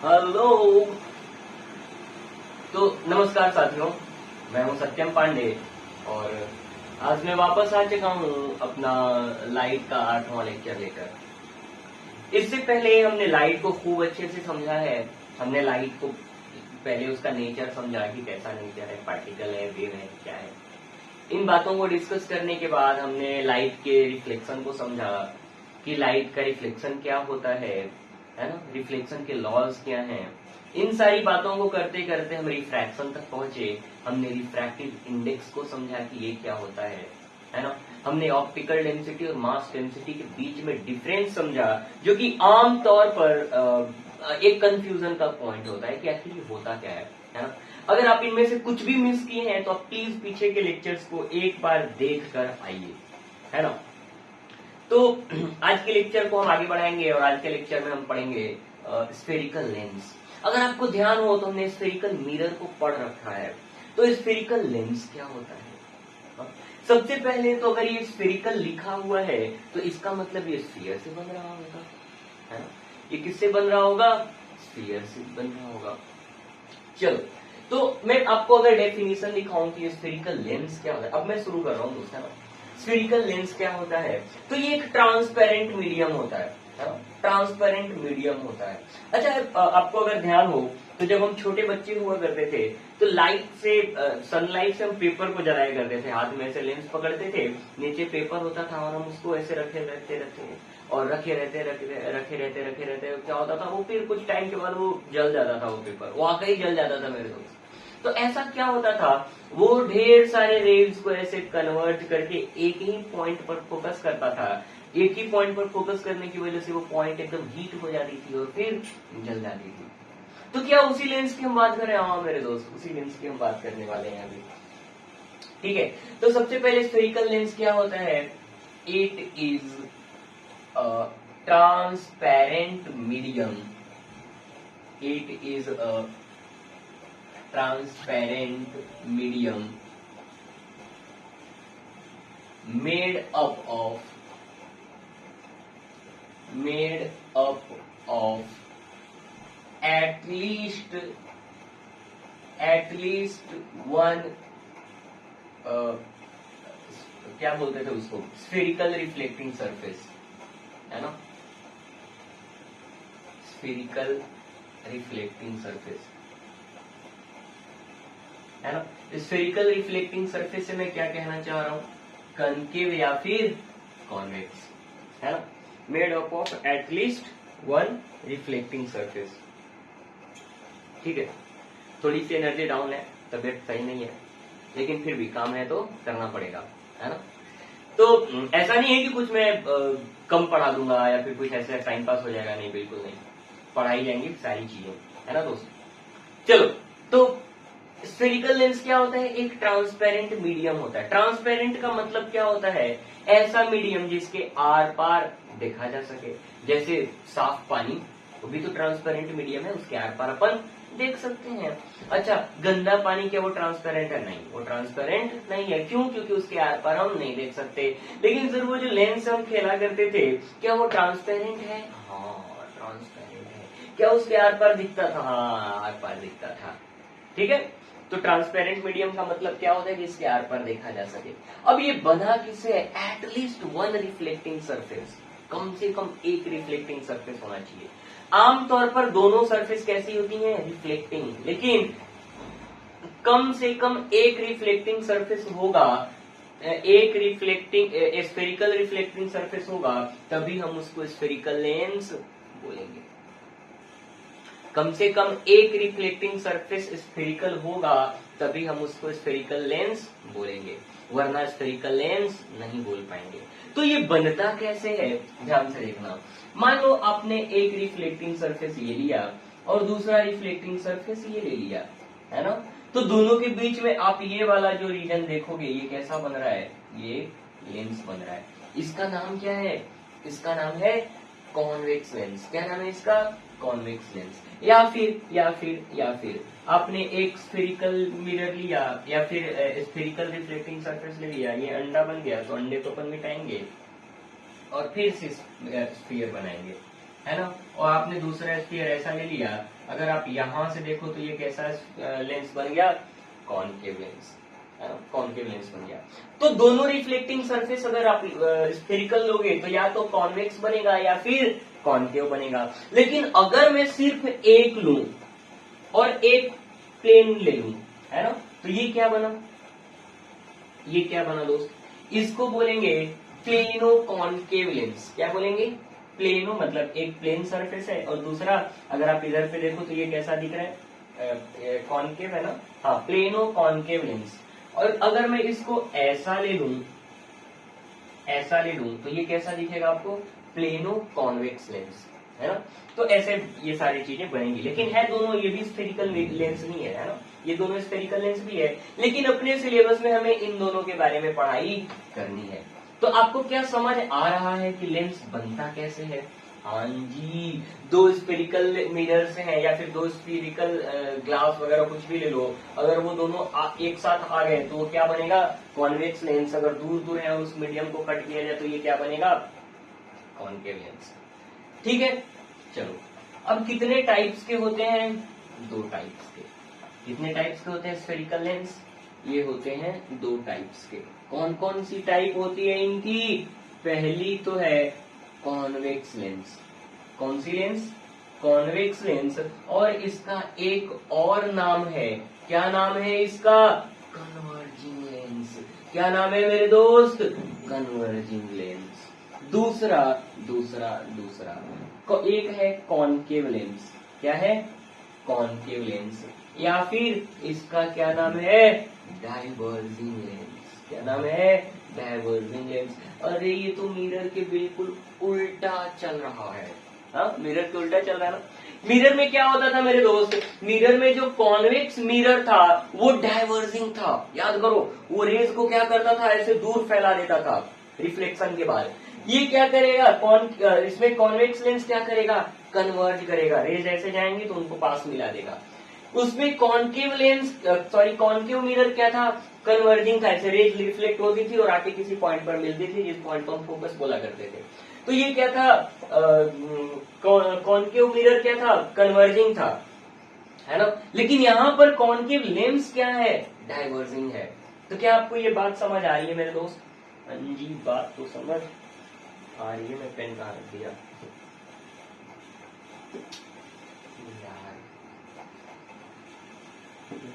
Hello. तो नमस्कार साथियों, मैं हूं सत्यम पांडे और आज मैं वापस आ चुका हूं अपना लाइट का 8वां लेक्चर लेकर। इससे पहले हमने लाइट को खूब अच्छे से समझा है। हमने लाइट को पहले उसका नेचर समझा कि कैसा नेचर है, पार्टिकल है, वेव है, क्या है। इन बातों को डिस्कस करने के बाद हमने लाइट के रिफ्लेक्शन को समझा कि लाइट का रिफ्लेक्शन क्या होता है ना, रिफ्लेक्शन के लॉज क्या हैं। इन सारी बातों को करते करते हम रिफ्रैक्शन तक पहुंचे। हमने रिफ्रैक्टिव इंडेक्स को समझा कि ये क्या होता है ना। हमने ऑप्टिकल डेंसिटी और मास डेंसिटी के बीच में डिफरेंस समझा, जो कि आम तौर पर एक कंफ्यूजन का पॉइंट होता है कि आखिर ये होता क्या है ना। अगर आप इनमें से कुछ भी मिस किए हैं तो आप प्लीज पीछे के लेक्चर्स को एक बार देख कर आइए, है ना। तो आज के लेक्चर को हम आगे बढ़ाएंगे और आज के लेक्चर में हम पढ़ेंगे स्फेरिकल लेंस। अगर आपको ध्यान हो तो हमने स्फेरिकल मिरर को पढ़ रखा है। तो स्फेरिकल लेंस क्या होता है? सबसे पहले तो अगर ये स्फेरिकल लिखा हुआ है तो इसका मतलब ये स्फीयर से बन रहा होगा, है ना। ये किससे बन रहा होगा? स्फीयर से बन रहा होगा। चलो, तो मैं आपको अगर डेफिनेशन लिखाऊं कि स्फेरिकल लेंस क्या होता है, अब मैं शुरू कर रहा हूं दोस्तों। स्फेरिकल लेंस क्या होता है? तो ये एक ट्रांसपेरेंट मीडियम होता है, ट्रांसपेरेंट मीडियम होता है। अच्छा, आपको अगर ध्यान हो तो जब हम छोटे बच्चे हुआ करते थे तो लाइट से, सनलाइट से हम पेपर को जलाया करते थे। हाथ में ऐसे लेंस पकड़ते थे, नीचे पेपर होता था और हम उसको ऐसे रखे रहते और रखे रहते क्या होता था, वो फिर कुछ टाइम के बाद वो जल जाता था, वो पेपर वाकई जल जाता था मेरे दोस्त। तो ऐसा क्या होता था, वो ढेर सारे रेव्स को ऐसे कन्वर्ट करके एक ही पॉइंट पर फोकस करता था। एक ही पॉइंट पर फोकस करने की वजह से वो पॉइंट एकदम हीट हो जाती थी और फिर जल जाती थी। तो क्या उसी लेंस की हम बात करें? हाँ मेरे दोस्त, उसी लेंस की हम बात करने वाले हैं अभी। ठीक है, तो सबसे पहले स्फेरिकल लेंस क्या होता है? It is transparent medium. It is a transparent medium made up of at least one क्या बोलते थे उसको, स्फेरिकल रिफ्लेक्टिंग सरफेस, है ना। स्फेरिकल रिफ्लेक्टिंग सरफेस, है ना। स्फेरिकल रिफ्लेक्टिंग सरफेस से मैं क्या कहना चाह रहा हूं? कनकेव या फिर कॉन्वेक्स, है ना। Made up of at least one reflecting surface. ठीक है, थोड़ी सी एनर्जी डाउन है, तबियत सही नहीं है, लेकिन फिर भी काम है तो करना पड़ेगा, है ना। तो ऐसा नहीं है कि कुछ मैं कम पढ़ा दूंगा या फिर कुछ ऐसे टाइम पास हो जाएगा, नहीं, बिल्कुल नहीं, पढ़ाई जाएंगी सारी चीजें, है ना दोस्त। चलो, तो स्फेरिकल लेंस क्या होता है? एक ट्रांसपेरेंट मीडियम होता है। ट्रांसपेरेंट का मतलब क्या होता है? ऐसा मीडियम जिसके आर पार देखा जा सके। जैसे साफ पानी, वो भी तो ट्रांसपेरेंट मीडियम है, उसके आर पार अपन देख सकते हैं। अच्छा, गंदा पानी क्या वो ट्रांसपेरेंट है? नहीं, वो ट्रांसपेरेंट नहीं है। क्यों? क्योंकि उसके आर पार हम नहीं देख सकते। लेकिन सर वो जो लेंस हम खेला करते थे, क्या वो ट्रांसपेरेंट है? हाँ, ट्रांसपेरेंट है। क्या उसके आर पार दिखता था? हाँ, आर पार दिखता था। ठीक है, तो ट्रांसपेरेंट मीडियम का मतलब क्या होता है? जिसके आर पार देखा जा सके। अब ये बना किससे है? एटलीस्ट वन रिफ्लेक्टिंग सरफेस, कम से कम एक रिफ्लेक्टिंग सरफेस होना चाहिए। आमतौर पर दोनों सरफेस कैसी होती हैं? रिफ्लेक्टिंग, लेकिन कम से कम एक रिफ्लेक्टिंग सरफेस होगा, एक रिफ्लेक्टिंग स्फेरिकल रिफ्लेक्टिंग सरफेस होगा, तभी हम उसको स्फेरिकल लेंस बोलेंगे। कम से कम एक रिफ्लेक्टिंग सरफेस स्फेरिकल होगा, तभी हम उसको स्फेरिकल लेंस बोलेंगे, वरना स्फेरिकल लेंस नहीं बोल पाएंगे। तो ये बनता कैसे है, ध्यान से देखना। मान लो आपने एक रिफ्लेक्टिंग सरफेस ये लिया और दूसरा रिफ्लेक्टिंग सरफेस ये ले लिया, है ना। तो दोनों के बीच में आप ये वाला जो रीजन देखोगे, ये कैसा बन रहा है? ये लेंस बन रहा है। इसका नाम क्या है? इसका नाम है कॉन्वेक्स लेंस। क्या नाम है इसका? Convex lens. या फिर आपने एक स्फेरिकल मिरर लिया या फिर स्फेरिकल रिफ्लेक्टिंग सरफेस ले लिया, ये अंडा बन गया, तो अंडे को अपन मिटाएंगे और फिर से स्फीयर बनाएंगे, है ना, और आपने दूसरा स्फीयर ऐसा ले लिया, अगर आप यहां से देखो तो ये कैसा लेंस बन गया, कॉनकेव लेंस, है ना, कॉनकेव लेंस बन गया। तो दोनों रिफ्लेक्टिंग सरफेस अगर आप स्फेरिकल लोगे तो या तो कॉन्वेक्स बनेगा या फिर कॉनकेव बनेगा। लेकिन अगर मैं सिर्फ एक लूं और एक प्लेन ले लूं, है ना, तो ये क्या बना, ये क्या बना दोस्त, इसको बोलेंगे प्लेनो कॉनकेव लेंस। क्या बोलेंगे, प्लेनो, मतलब एक प्लेन सरफेस है और दूसरा अगर आप इधर पे देखो तो ये कैसा दिख रहा है, कॉनकेव है ना, हाँ, प्लेनो कॉनकेव लेंस। और अगर मैं इसको ऐसा ले लूं, ऐसा ले लूं तो ये कैसा दिखेगा आपको, प्लेनो कॉन्वेक्स लेंस, है ना। तो ऐसे ये सारी चीजें बनेंगी, लेकिन है दोनों, ये भी स्फेरिकल लेंस नहीं है ना, ये दोनों स्फेरिकल लेंस भी है, लेकिन अपने सिलेबस में हमें इन दोनों के बारे में पढ़ाई करनी है। तो आपको क्या समझ आ रहा है कि लेंस बनता कैसे है। हाँ जी, दो स्फेरिकल मिरर से हैं या फिर दो स्फेरिकल ग्लास वगैरह कुछ भी ले लो, अगर वो दोनों एक साथ आ गए तो वो क्या बनेगा, कॉन्वेक्स लेंस। अगर दूर दूर है उस मीडियम को कट किया जाए तो ये क्या बनेगा, कॉनकेव लेंस। ठीक है, चलो अब कितने टाइप्स के होते हैं, दो टाइप्स के। कितने टाइप्स के होते हैं स्फेरिकल लेंस, ये होते हैं दो टाइप्स के। कौन कौन सी टाइप होती है इनकी, पहली तो है कॉन्वेक्स लेंस। कौन सी लेंस, कॉन्वेक्स लेंस। और इसका एक और नाम है, क्या नाम है इसका, कन्वर्जिंग लेंस। क्या नाम है मेरे दोस्त, कन्वर्जिंग लेंस। दूसरा दूसरा दूसरा एक है कॉनकेव लेंस। क्या है, कॉनकेव लेंस। या फिर इसका क्या नाम है, डाइवर्जिंग लेंस। क्या नाम है, डाइवर्जिंग लेंस। अरे ये तो मिरर के बिल्कुल उल्टा चल रहा है, हाँ, मिरर के उल्टा चल रहा है ना। मिरर में क्या होता था मेरे दोस्त, मिरर में जो कॉन्वेक्स मिरर था वो डाइवर्जिंग था। याद करो, वो रेज को क्या करता था, ऐसे दूर फैला देता था रिफ्लेक्शन के बाद। ये क्या करेगा, इसमें कॉन्वेक्स लेंस क्या करेगा, कन्वर्ज करेगा। रेज ऐसे जाएंगी तो उनको पास मिला देगा। उसमें concave lens, sorry concave mirror क्या था, कन्वर्जिंग था। ऐसे रेज रिफ्लेक्ट होती थी और आके किसी पॉइंट पर मिलती थी, जिस पॉइंट पर हम फोकस बोला करते थे। तो ये क्या था, कॉनकेव मिरर क्या था, कन्वर्जिंग था, है ना। लेकिन यहाँ पर कॉनकेव लेंस क्या है, डाइवर्जिंग है। तो क्या आपको ये बात समझ आ रही है मेरे दोस्त, हाँ जी, बात तो समझ आ रही है। मैं पेन कहाँ रख दिया यार,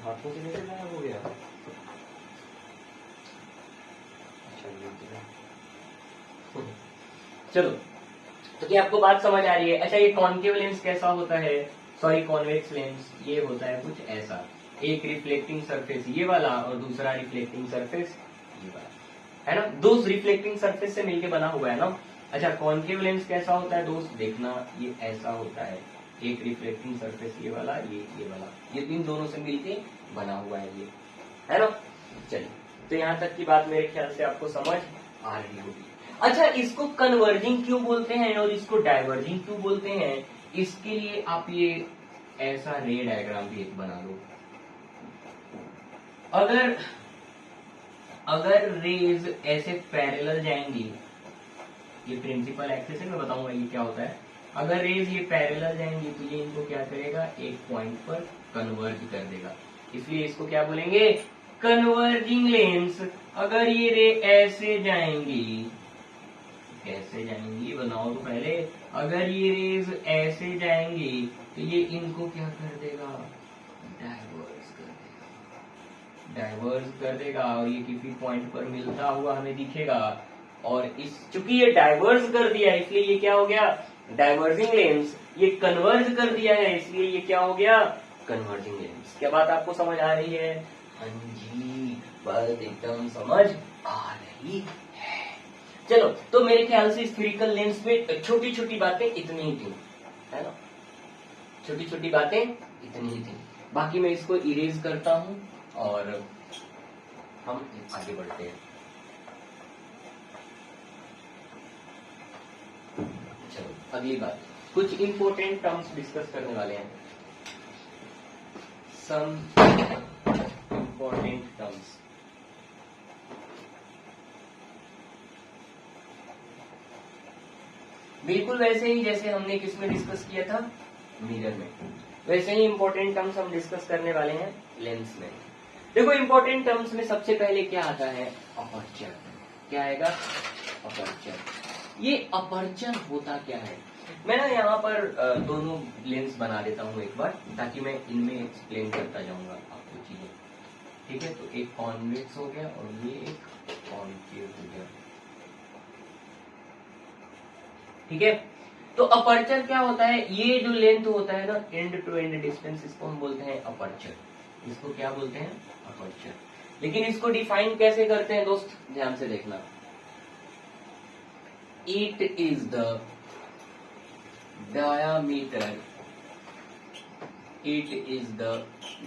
हाथों से लेकर गायब हो गया। चलो, तो क्या आपको बात समझ आ रही है। अच्छा, ये कॉनकेव लेंस कैसा होता है, सॉरी कॉन्वेक्स लेंस, ये होता है कुछ ऐसा, एक रिफ्लेक्टिंग सरफेस ये वाला और दूसरा रिफ्लेक्टिंग सरफेस ये वाला, है ना। दो रिफ्लेक्टिंग सरफेस से मिलके बना हुआ है ना। अच्छा, कॉनकेव लेंस कैसा होता है दोस्त, देखना, ये ऐसा होता है, एक रिफ्लेक्टिंग सरफेस ये वाला, ये वाला, ये इन दोनों से मिलके बना हुआ है ये, है ना। चलिए, तो यहाँ तक की बात मेरे ख्याल से आपको समझ आ रही होगी। अच्छा, इसको कन्वर्जिंग क्यों बोलते हैं और इसको डाइवर्जिंग क्यों बोलते हैं, इसके लिए आप ये ऐसा रे डायग्राम भी एक बना लो। अगर रेज ऐसे पैरेलल जाएंगी, ये प्रिंसिपल एक्सिस है, मैं बताऊंगा ये क्या होता है। अगर रेज ये पैरेलल जाएंगी तो ये इनको क्या करेगा, एक पॉइंट पर कन्वर्ज कर देगा, इसलिए इसको क्या बोलेंगे, कन्वर्जिंग लेंस। अगर ये रे ऐसे जाएंगी, कैसे जाएंगी बनाओ तो पहले, अगर ये रेज ऐसे जाएंगी तो ये इनको क्या कर देगा, डाइवर्स कर देगा, डाइवर्स कर देगा, और ये किसी पॉइंट पर मिलता हुआ हमें दिखेगा। और इस चूंकि ये डाइवर्स कर दिया इसलिए ये क्या हो गया, डाइवर्जिंग लेंस। ये कन्वर्ज कर दिया है इसलिए ये क्या हो गया, कन्वर्जिंग लेंस। क्या बात आपको समझ आ रही है, हाँ जी, बात एकदम समझ आ रही है। चलो, तो मेरे ख्याल से स्फेरिकल लेंस में छोटी छोटी बातें इतनी ही थी, है ना, छोटी छोटी बातें इतनी ही थी। बाकी मैं इसको इरेज करता हूं और हम आगे बढ़ते हैं। चलो, अगली बात, कुछ इंपॉर्टेंट टर्म्स डिस्कस करने वाले हैं, सम इंपॉर्टेंट टर्म्स। बिल्कुल वैसे ही जैसे हमने किस में डिस्कस किया था, मिरर में, वैसे ही इंपॉर्टेंट टर्म्स हम डिस्कस करने वाले हैं लेंस में। देखो इंपॉर्टेंट टर्म्स में सबसे पहले क्या आता है, अपर्चर। क्या आएगा, अपर्चर। ये अपर्चर होता क्या है, मैं ना यहाँ पर दोनों लेंस बना देता हूँ एक बार, ताकि मैं इनमें एक्सप्लेन करता जाऊंगा आपको चीजें। ठीक है, तो एक कॉन्वेक्स हो गया और ये एक कॉन्केव हो गया। ठीक है, तो अपर्चर क्या होता है, ये जो लेंथ होता है ना, एंड टू एंड डिस्टेंस, इसको हम बोलते हैं अपर्चर। इसको क्या बोलते हैं, अपर्चर। लेकिन इसको डिफाइन कैसे करते हैं दोस्त, ध्यान से देखना। It is the diameter, it is the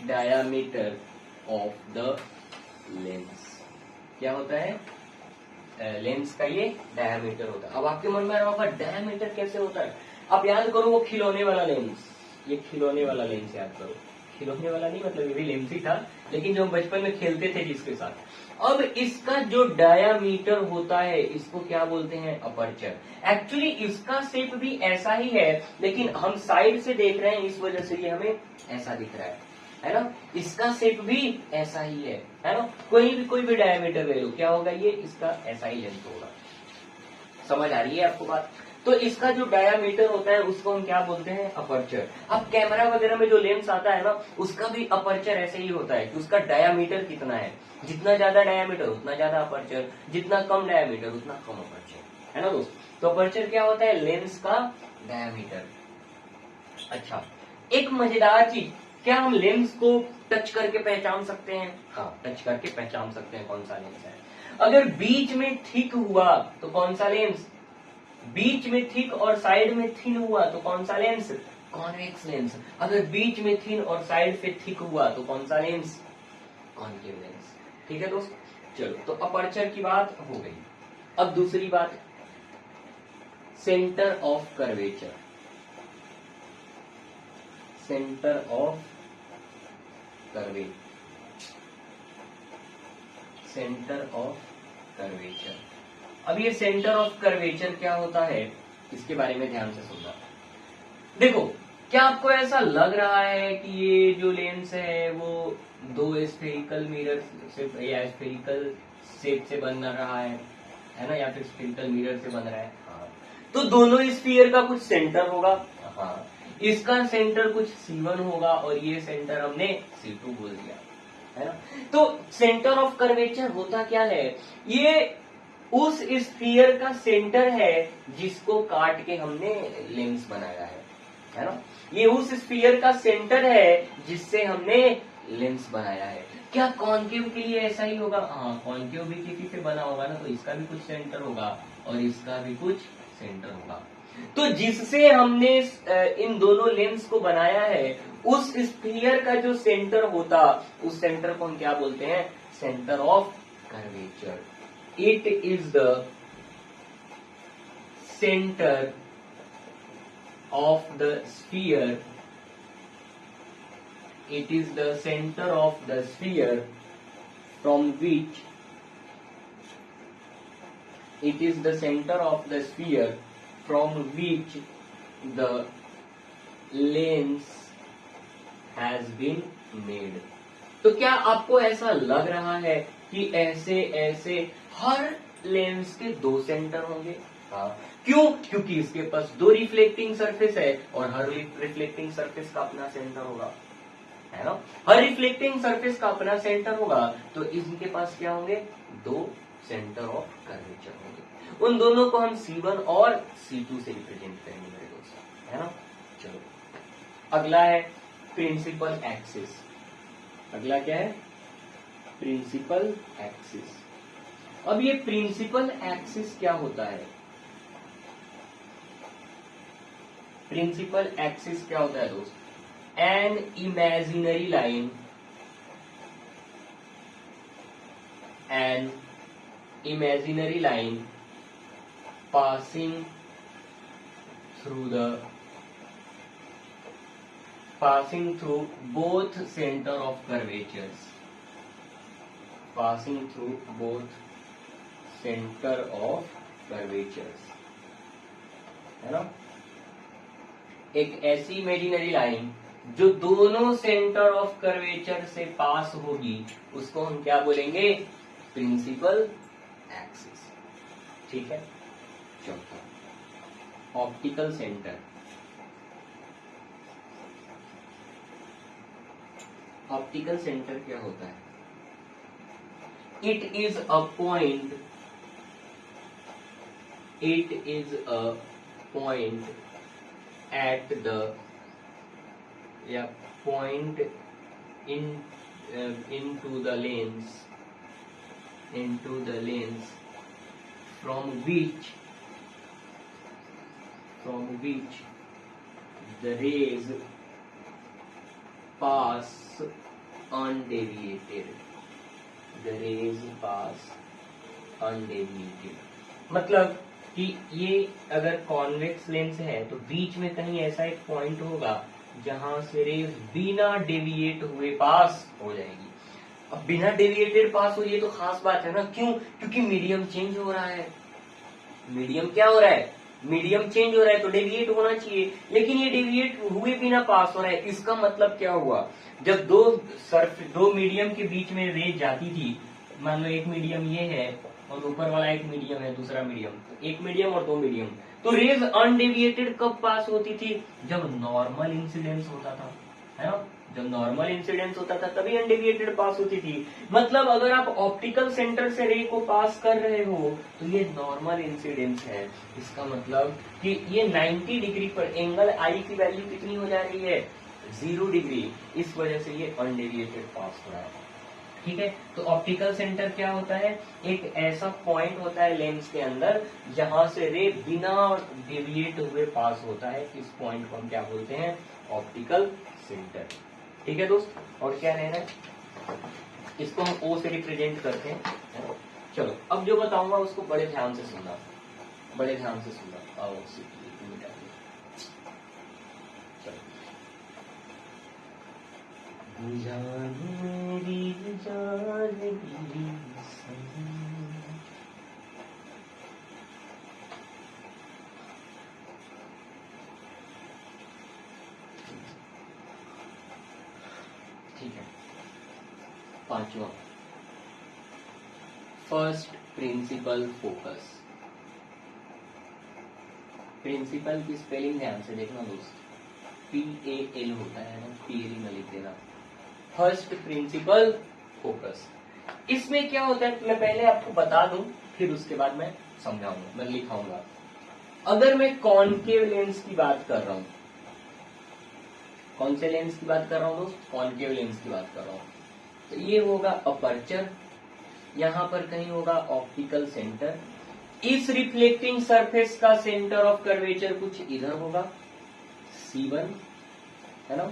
diameter of the lens। क्या होता है, लेंस का ये डायमीटर होता है। अब आपके मन में आ रहा होगा डायमीटर कैसे होता है, आप याद करो वो खिलौने वाला लेंस, ये खिलौने वाला लेंस याद करो। खिलौने वाला नहीं मतलब ये भी लेंस ही था, लेकिन जो हम बचपन में खेलते थे जिसके साथ। अब इसका जो डायामीटर होता है इसको क्या बोलते हैं, अपर्चर। एक्चुअली इसका शेप भी ऐसा ही है, लेकिन हम साइड से देख रहे हैं इस वजह से ये हमें ऐसा दिख रहा है ना। इसका शेप भी ऐसा ही है ना। कोई भी डायामीटर ले लो, क्या होगा ये, इसका ऐसा ही लेंथ होगा। समझ आ रही है आपको बात। तो इसका जो डायामीटर होता है उसको हम क्या बोलते हैं, अपर्चर। अब कैमरा वगैरह में जो लेंस आता है ना, उसका भी अपर्चर ऐसे ही होता है कि उसका डायामीटर कितना है, जितना ज्यादा डायामीटर उतना ज्यादा अपर्चर, जितना कम डायामीटर उतना कम अपर्चर, है ना दोस्त। तो अपर्चर क्या होता है, लेंस का डायामीटर। अच्छा, एक मजेदार चीज, क्या हम लेंस को टच करके पहचान सकते हैं, हाँ टच करके पहचान सकते हैं कौन सा लेंस है। अगर बीच में थिक हुआ तो कौन सा लेंस, बीच में थिक और साइड में थिन हुआ तो कौन सा लेंस, कॉन्वेक्स लेंस। अगर बीच में थिन और साइड पे थिक हुआ तो कौन सा लेंस, कॉन्केव लेंस। ठीक है दोस्त, चलो तो अपर्चर की बात हो गई। अब दूसरी बात, centre of curvature. Centre of curvature, centre of curvature. अब ये सेंटर ऑफ कर्वेचर क्या होता है, इसके बारे में ध्यान से सुनना। देखो, क्या आपको ऐसा लग रहा है कि ये जो लेंस है वो दो स्फेरिकल मिरर से या स्फेरिकल शेप से बन रहा है ना, या फिर स्फेरिकल मिरर से बन रहा है, हाँ। तो दोनों स्फीयर का कुछ सेंटर होगा, हाँ। इसका सेंटर कुछ C1 होगा और ये सेंटर हमने C2 बोल दिया, है ना। तो सेंटर ऑफ कर्वेचर होता क्या है, ये उस स्फीयर का सेंटर है जिसको काट के हमने लेंस बनाया है ना। ये उस स्फीयर का सेंटर है जिससे हमने लेंस बनाया है। क्या कॉन्केव के लिए ऐसा ही होगा, हाँ कॉन्केव भी किसी से बना होगा ना, तो इसका भी कुछ सेंटर होगा और इसका भी कुछ सेंटर होगा। तो जिससे हमने इन दोनों लेंस को बनाया है, उस स्फीयर का जो सेंटर होता, उस सेंटर को हम क्या बोलते हैं, centre of curvature. It is the centre of the sphere, it is the center of the sphere from which, it is the center of the sphere from which the lens has been made। तो क्या आपको ऐसा लग रहा है कि ऐसे ऐसे हर लेंस के दो सेंटर होंगे, हाँ। क्यों, क्योंकि इसके पास दो रिफ्लेक्टिंग सरफेस है और हर रिफ्लेक्टिंग सरफेस का अपना सेंटर होगा, है ना। हर रिफ्लेक्टिंग सरफेस का अपना सेंटर होगा, तो इनके पास क्या होंगे, दो सेंटर ऑफ कर्वेचर होंगे। उन दोनों को हम C1 और C2 से रिप्रेजेंट करेंगे मेरे दोस्त, है ना। चलो अगला है प्रिंसिपल एक्सिस। अगला क्या है, प्रिंसिपल एक्सिस। अब ये प्रिंसिपल एक्सिस क्या होता है, प्रिंसिपल एक्सिस क्या होता है दोस्त, an imaginary line, an imaginary line passing through both center of curvatures, passing through both center of curvatures, है ना, एक ऐसी इमेजिनरी लाइन जो दोनों सेंटर ऑफ कर्वेचर से पास होगी उसको हम क्या बोलेंगे, प्रिंसिपल एक्सिस। ठीक है। चौथा ऑप्टिकल सेंटर। ऑप्टिकल सेंटर क्या होता है? It is a point at the point into the lens from which the rays pass undeviated. मतलब कि ये अगर कॉन्वेक्स लेंस है तो बीच में कहीं ऐसा एक पॉइंट होगा जहां से रेज बिना डेविएट हुए पास हो जाएगी। अब बिना डेविएटेड पास हो, ये तो खास बात है ना। क्यों? क्योंकि मीडियम चेंज हो रहा है। मीडियम क्या हो रहा है? मीडियम चेंज हो रहा है तो डेविएट होना चाहिए, लेकिन ये डेविएट हुए बिना पास हो रहा है। इसका मतलब क्या हुआ? जब दो मीडियम के बीच में रेज जाती थी, मान लो एक मीडियम ये है और ऊपर वाला एक मीडियम है, दूसरा मीडियम, तो एक मीडियम और दो मीडियम, तो रेज अनडेविएटेड कब पास होती थी? जब नॉर्मल इंसिडेंस होता था, है ना। जब नॉर्मल इंसिडेंस होता था तभी अनडेविएटेड पास होती थी। मतलब अगर आप ऑप्टिकल सेंटर से रे को पास कर रहे हो तो ये नॉर्मल इंसिडेंस है। इसका मतलब कि ये 90 डिग्री पर एंगल आई की वैल्यू कितनी हो जा रही है? 0 डिग्री। इस वजह से ये अनडेविएटेड पास हो रहा है। ठीक है। तो ऑप्टिकल सेंटर क्या होता है? एक ऐसा पॉइंट होता है लेंस के अंदर जहां से रे बिना डेविएट हुए पास होता है। इस पॉइंट को हम क्या बोलते हैं? Optical centre. ठीक है दोस्त। और क्या रहना है? इसको हम O से रिप्रेजेंट करते हैं। चलो अब जो बताऊंगा उसको बड़े ध्यान से सुनना, बड़े ध्यान से सुनना। आओ ठीक है। पांचवा, फर्स्ट प्रिंसिपल फोकस। प्रिंसिपल की स्पेलिंग ध्यान से देखना दोस्त, PAL होता है ना, PAL में लिख देना। First principle focus. इसमें क्या होता है मैं पहले आपको बता दूं, फिर उसके बाद मैं समझाऊंगा, मैं लिखाऊंगा। अगर मैं कॉनकेव लेंस की बात कर रहा हूं, कौन से लेंस की बात कर रहा हूं दोस्त? कॉनकेव लेंस की बात कर रहा हूं। तो ये होगा अपर्चर, यहां पर कहीं होगा ऑप्टिकल सेंटर। इस रिफ्लेक्टिंग सरफेस का सेंटर ऑफ कर्वेचर कुछ इधर होगा, C1, है ना।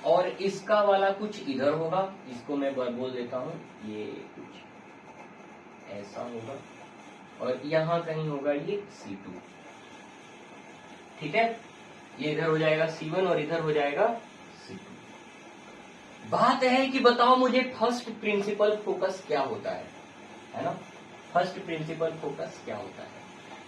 और इसका वाला कुछ इधर होगा, इसको मैं बोल देता हूं, ये कुछ ऐसा होगा, और यहां कहीं होगा ये C2। ठीक है। ये इधर हो जाएगा C1 और इधर हो जाएगा C2। बात है कि बताओ मुझे फर्स्ट प्रिंसिपल फोकस क्या होता है ना। फर्स्ट प्रिंसिपल फोकस क्या होता है?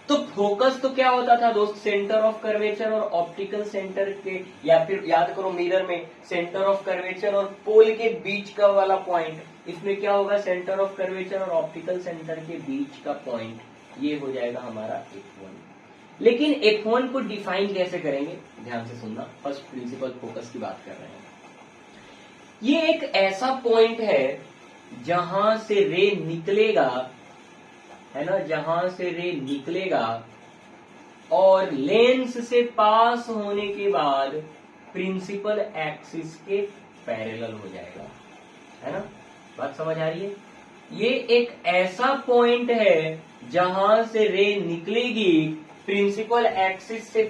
तो फोकस तो क्या होता था दोस्त? सेंटर ऑफ कर्वेचर और ऑप्टिकल सेंटर के, या फिर याद करो मिरर में सेंटर ऑफ कर्वेचर और पोल के बीच का वाला पॉइंट। इसमें क्या होगा? सेंटर ऑफ कर्वेचर और ऑप्टिकल सेंटर के बीच का पॉइंट, ये हो जाएगा हमारा F1। लेकिन F1 को डिफाइन कैसे करेंगे? ध्यान से सुनना, फर्स्ट प्रिंसिपल फोकस की बात कर रहे हैं। ये एक ऐसा पॉइंट है जहां से रे निकलेगा, है ना, जहां से रे निकलेगा और लेंस से पास होने के बाद प्रिंसिपल एक्सिस के पैरेलल हो जाएगा, है ना। बात समझ आ रही है? ये एक ऐसा पॉइंट है जहां से रे निकलेगी, प्रिंसिपल एक्सिस से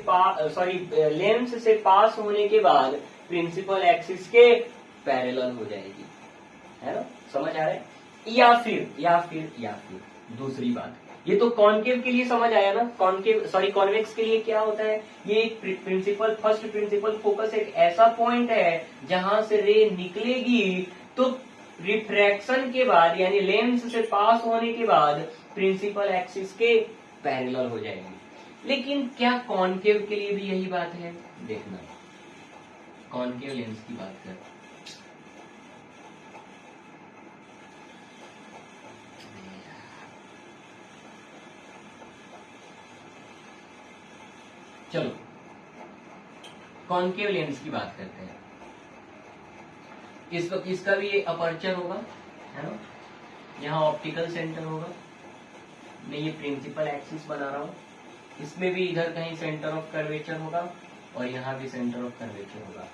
लेंस से पास होने के बाद प्रिंसिपल एक्सिस के पैरेलल हो जाएगी, है ना। समझ आ रहा है? या फिर दूसरी बात, ये तो कॉनकेव के लिए समझ आया ना। कॉन्वेक्स के लिए क्या होता है? ये फर्स्ट प्रिंसिपल फोकस एक ऐसा पॉइंट है जहां से रे निकलेगी तो रिफ्रैक्शन के बाद, यानी लेंस से पास होने के बाद प्रिंसिपल एक्सिस के पैरेलल हो जाएगी। लेकिन क्या कॉनकेव के लिए भी यही बात है? देखना, कॉनकेव लेंस की बात कर, चलो कॉनकेव लेंस की बात करते हैं। इस वक्त इसका भी अपर्चर होगा, है ना, यहाँ ऑप्टिकल सेंटर होगा, मैं ये प्रिंसिपल एक्सिस बना रहा हूं, इसमें भी इधर कहीं सेंटर ऑफ कर्वेचर होगा और यहाँ भी सेंटर ऑफ कर्वेचर होगा।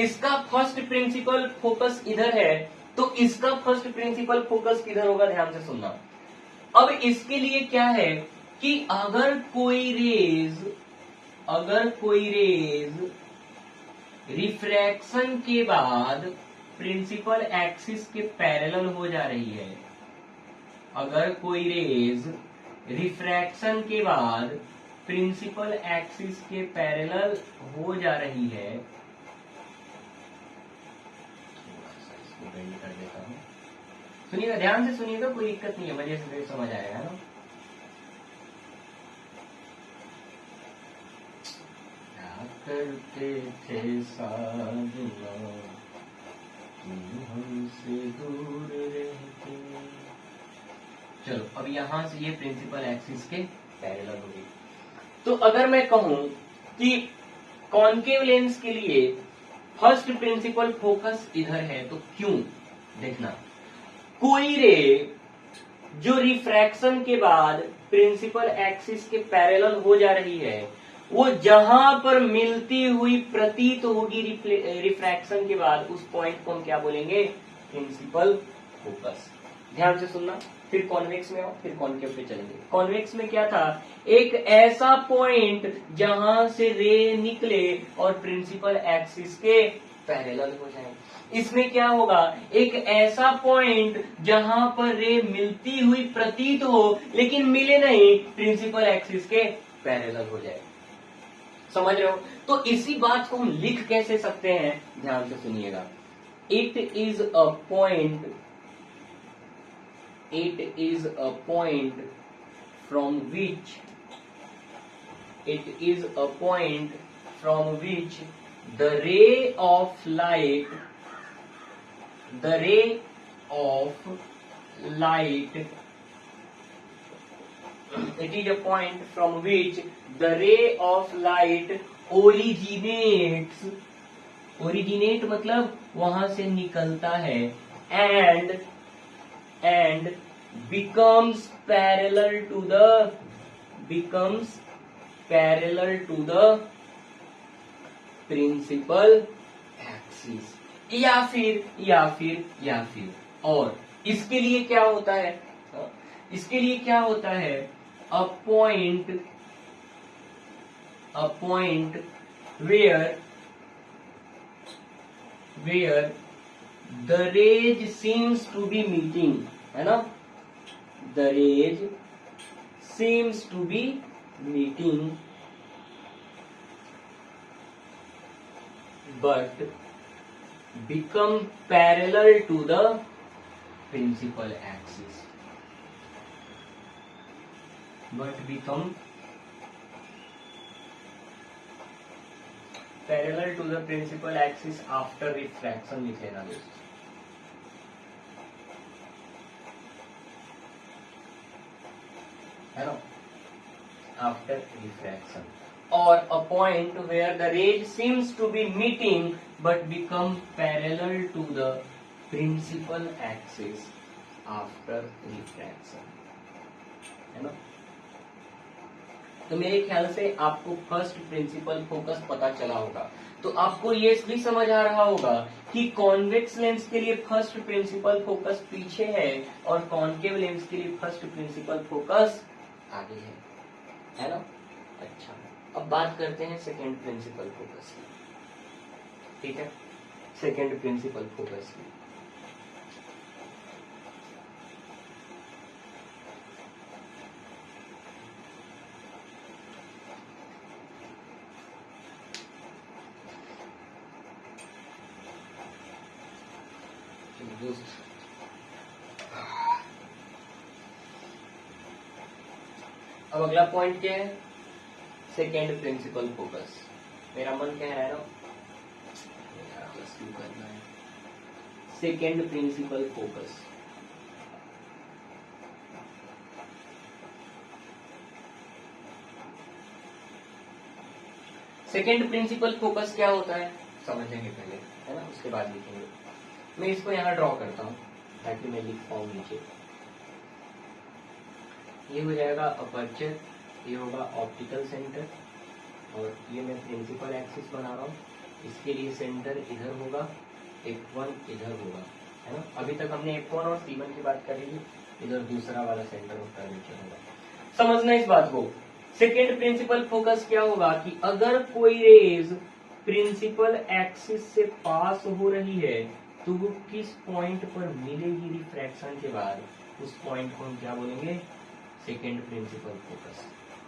इसका फर्स्ट प्रिंसिपल फोकस इधर है, तो इसका फर्स्ट प्रिंसिपल फोकस किधर होगा? ध्यान से सुनना। अब इसके लिए क्या है कि अगर कोई रेज रिफ्रैक्शन के बाद प्रिंसिपल एक्सिस के पैरेलल हो जा रही है, अगर कोई रेज रिफ्रैक्शन के बाद प्रिंसिपल एक्सिस के पैरेलल हो जा रही है, इसको बेंड कर देता हूं, सुनिएगा, ध्यान से सुनिएगा, कोई दिक्कत नहीं है, मजे से समझ आएगा ना। क्या करते थे साजना तुम हमसे दूर रहते। चलो अब यहां से ये प्रिंसिपल एक्सिस के पैरेलल हो गई। तो अगर मैं कहूं कि कॉनकेव लेंस के लिए फर्स्ट प्रिंसिपल फोकस इधर है, तो क्यों? देखना, कोई रे जो रिफ्रैक्शन के बाद प्रिंसिपल एक्सिस के पैरेलल हो जा रही है, वो जहां पर मिलती हुई प्रतीत होगी रिफ्रैक्शन के बाद, उस पॉइंट को हम क्या बोलेंगे? Principal focus. ध्यान से सुनना, फिर कॉन्वेक्स में आओ, फिर कॉनकेव पे चलेंगे। कॉन्वेक्स में क्या था? एक ऐसा पॉइंट जहां से रे निकले और प्रिंसिपल एक्सिस के पैरेलल हो जाए। इसमें क्या होगा? एक ऐसा पॉइंट जहां पर रे मिलती हुई प्रतीत हो लेकिन मिले नहीं, प्रिंसिपल एक्सिस के पैरेलल हो जाए। समझ रहे हो? तो इसी बात को हम लिख कैसे सकते हैं? ध्यान से सुनिएगा। It is a point from which the ray of light it is a point from which the ray of light originates, originate मतलब वहां से निकलता है, and becomes parallel to the principal axis, या फिर और इसके लिए क्या होता है? इसके लिए क्या होता है? a point where the rays seems to be meeting, है ना, the rays seems to be meeting but become parallel to the principal axis, parallel to the principal axis after refraction लिख लेना दोस्तों। है ना, after refraction, or a point where the rays seems to be meeting but become parallel to the principal axis after refraction, है ना। तो मेरे ख्याल से आपको फर्स्ट प्रिंसिपल फोकस पता चला होगा। तो आपको ये भी समझ आ रहा होगा कि कॉन्वेक्स लेंस के लिए फर्स्ट प्रिंसिपल फोकस पीछे है और कॉनकेव लेंस के लिए फर्स्ट प्रिंसिपल फोकस आगे है ना। अच्छा, अब बात करते हैं सेकेंड प्रिंसिपल फोकस की। ठीक है, सेकेंड प्रिंसिपल फोकस की। अब अगला पॉइंट क्या है? Second principal focus. मेरा मन कह रहा है ना बस क्यों करना है। Second principal focus, second principal focus क्या होता है समझेंगे पहले, है ना, उसके बाद लिखेंगे। मैं इसको यहाँ ड्रॉ करता हूँ ताकि मैं लिख पाऊँ नीचे। ये हो जाएगा अपर्चर, ये होगा ऑप्टिकल सेंटर, और ये मैं प्रिंसिपल एक्सिस बना रहा हूँ। इसके लिए सेंटर इधर होगा, F1 इधर होगा, है ना। अभी तक हमने F1 और C1 की बात करी थी, इधर दूसरा वाला सेंटर ऑफ कर्वेचर होगा। समझना इस बात को। सेकेंड प्रिंसिपल फोकस क्या होगा कि अगर कोई रेज प्रिंसिपल एक्सिस से पास हो रही है तो वो किस पॉइंट पर मिलेगी रिफ्रैक्शन के बाद, उस पॉइंट को हम क्या बोलेंगे, सेकेंड प्रिंसिपल फोकस।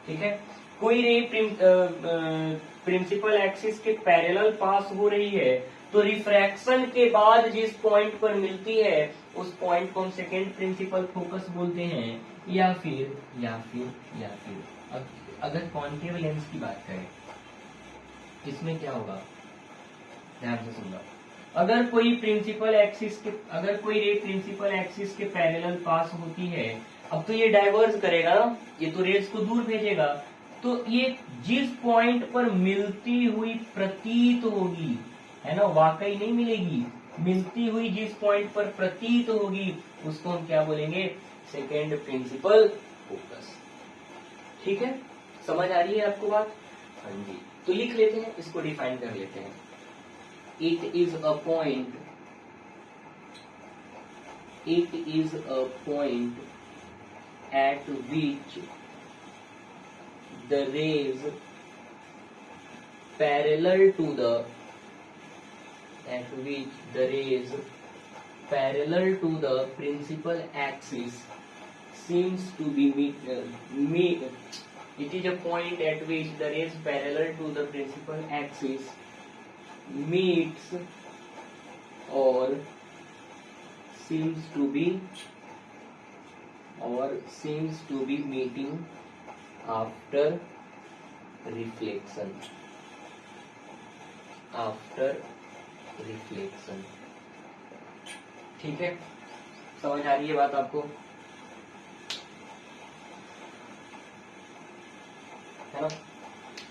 ठीक है, कोई रे प्रिंसिपल एक्सिस के पैरेलल पास हो रही है तो रिफ्रैक्शन के बाद जिस पॉइंट पर मिलती है उस पॉइंट को हम सेकेंड प्रिंसिपल फोकस बोलते हैं। या फिर अगर कॉन्केव लेंस की बात करें, इसमें क्या होगा, ध्यान से सुनना। अगर कोई रे प्रिंसिपल एक्सिस के पैरेलल पास होती है, अब तो ये डाइवर्ज करेगा ना, ये तो रेज को दूर भेजेगा, तो ये जिस पॉइंट पर मिलती हुई प्रतीत होगी, है ना, वाकई नहीं मिलेगी, मिलती हुई जिस पॉइंट पर प्रतीत होगी उसको हम क्या बोलेंगे, सेकेंड प्रिंसिपल फोकस। ठीक है, समझ आ रही है आपको बात? हाँ जी, तो लिख लेते हैं, इसको डिफाइन कर लेते हैं। It is a point at which the rays parallel to the principal axis seems to be it is a point at which the rays parallel to the principal axis meets or seems to be meeting after reflection. ठीक है, समझ आ रही है बात आपको, है ना।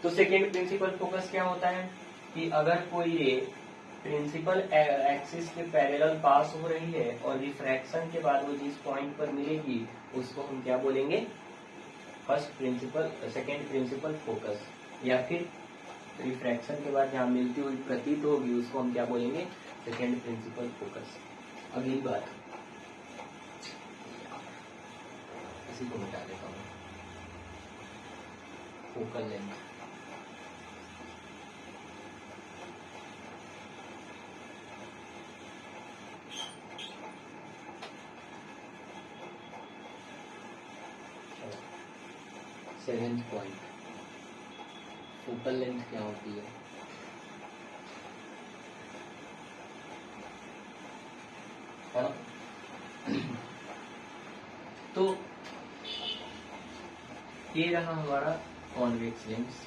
तो सेकेंड प्रिंसिपल फोकस क्या होता है कि अगर कोई रे प्रिंसिपल एक्सिस के पैरेलल पास हो रही है और रिफ्रैक्शन के बाद वो जिस पॉइंट पर मिलेगी उसको हम क्या बोलेंगे, सेकेंड प्रिंसिपल फोकस। या फिर रिफ्रैक्शन के बाद जहाँ मिलती हुई प्रतीत होगी उसको हम क्या बोलेंगे, सेकेंड प्रिंसिपल फोकस। अगली बात, इसी को मिटा देता हूँ, focal length. Seventh point, focal length क्या होती है। तो ये रहा हमारा कॉन्वेक्स लेंस,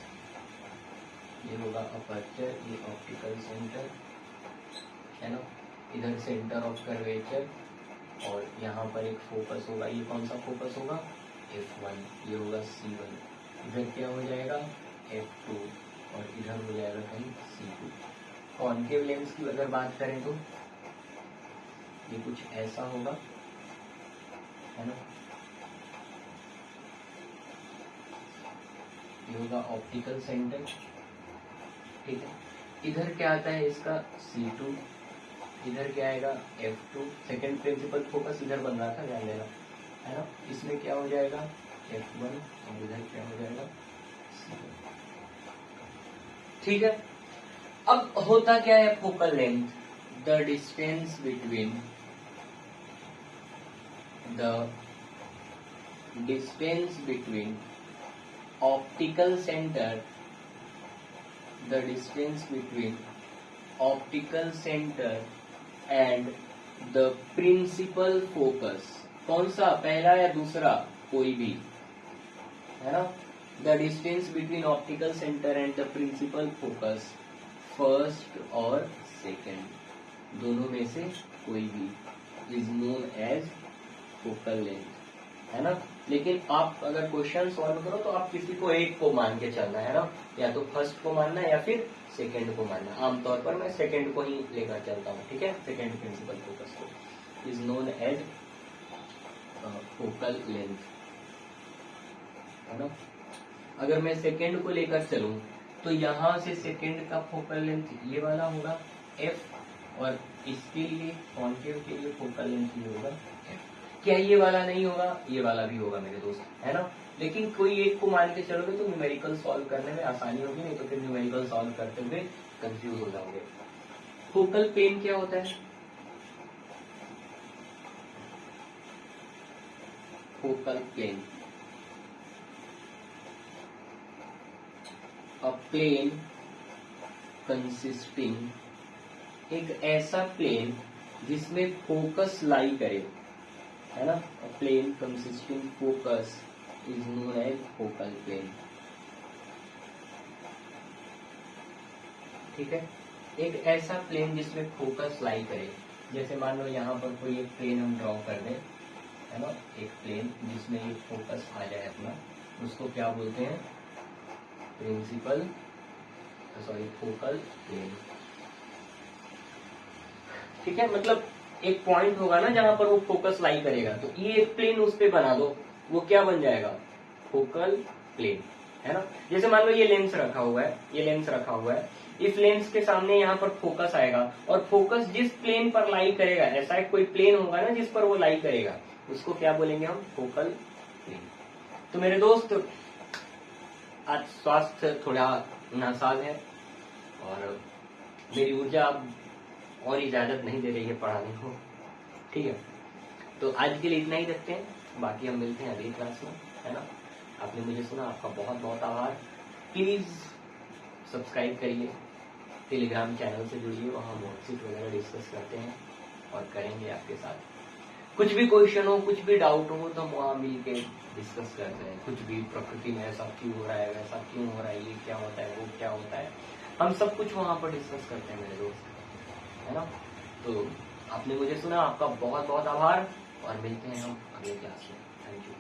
ये होगा अपर्चर, ये ऑप्टिकल सेंटर, है ना, इधर सेंटर ऑफ कर्वेचर, और यहाँ पर एक फोकस होगा। ये कौन सा फोकस होगा, F1, ये होगा C1, इधर क्या हो जाएगा F2, और इधर हो जाएगा कहीं C2। कॉन्केव लेंस की अगर बात करें तो ये कुछ ऐसा होगा, है ना, ये होगा ऑप्टिकल सेंटर। ठीक है, इधर क्या आता है इसका C2, इधर क्या आएगा F2। सेकेंड प्रिंसिपल फोकस इधर बन रहा था, ध्यान देना, है ना। इसमें क्या हो जाएगा F1, और इधर क्या हो जाएगा C1। ठीक है, अब होता क्या है focal length, the distance between optical centre, and the principal focus. कौन सा, पहला या दूसरा, कोई भी, है ना। The distance between optical centre and the principal focus, first और सेकेंड दोनों में से कोई भी, is known as focal length, है ना। लेकिन आप अगर क्वेश्चन सॉल्व करो तो आप किसी को एक को मान के चलना है ना, या तो फर्स्ट को मानना या फिर सेकंड को मानना। आमतौर पर मैं सेकंड को ही लेकर चलता हूँ, ठीक है, सेकंड प्रिंसिपल फोकस को is known as focal length, है ना। अगर मैं सेकंड को लेकर चलूं तो यहां से सेकंड का फोकल लेंथ ये वाला होगा f, और इसके लिए कॉन्केव के लिए फोकल लेंथ ये होगा f। क्या ये वाला नहीं होगा? ये वाला भी होगा मेरे दोस्त, है ना। लेकिन कोई एक को मान के चलोगे तो न्यूमेरिकल सॉल्व करने में आसानी होगी, नहीं तो फिर न्यूमेरिकल सॉल्व करते हुए कंफ्यूज हो जाओगे। फोकल प्लेन क्या होता है? Focal plane, a plane consisting, एक ऐसा प्लेन जिसमें फोकस लाई करे, है ना। A plane consisting focus is known as focal plane, ठीक है। एक ऐसा प्लेन जिसमें फोकस लाई करे, जैसे मान लो यहाँ पर कोई एक प्लेन हम ड्रॉ कर दें, है ना, एक प्लेन जिसमें एक फोकस आ जाए अपना, उसको क्या बोलते हैं? प्रिंसिपल, सॉरी, फोकल प्लेन, ठीक है। मतलब एक पॉइंट होगा ना जहां पर वो फोकस लाई करेगा, तो ये एक प्लेन उस पे बना दो, वो क्या बन जाएगा? फोकल प्लेन, है ना। जैसे मान लो ये लेंस रखा हुआ है, ये लेंस रखा हुआ है, इस लेंस के सामने यहाँ पर फोकस आएगा, और फोकस जिस प्लेन पर लाई करेगा, ऐसा एक कोई प्लेन होगा ना जिस पर वो लाई करेगा, उसको क्या बोलेंगे हम? Focal plane. तो मेरे दोस्त, आज स्वास्थ्य थोड़ा नासाज है और मेरी ऊर्जा अब और इजाजत नहीं दे रही है पढ़ाने को, ठीक है। तो आज के लिए इतना ही रखते हैं, बाकी हम मिलते हैं अगली क्लास में, है ना। आपने मुझे सुना, आपका बहुत बहुत आभार। प्लीज सब्सक्राइब करिए, टेलीग्राम चैनल से जुड़िए, वहाँ वर्कशीट वगैरह डिस्कस करते हैं और करेंगे आपके साथ। कुछ भी क्वेश्चन हो, कुछ भी डाउट हो तो हम वहाँ मिल के डिस्कस करते हैं। कुछ भी प्रकृति में ऐसा क्यों हो रहा है, वैसा क्यों हो रहा है, ये क्या होता है, वो क्या होता है, हम सब कुछ वहाँ पर डिस्कस करते हैं मेरे दोस्त, है ना। तो आपने मुझे सुना, आपका बहुत बहुत आभार, और मिलते हैं हम अगले क्लास में। Thank you.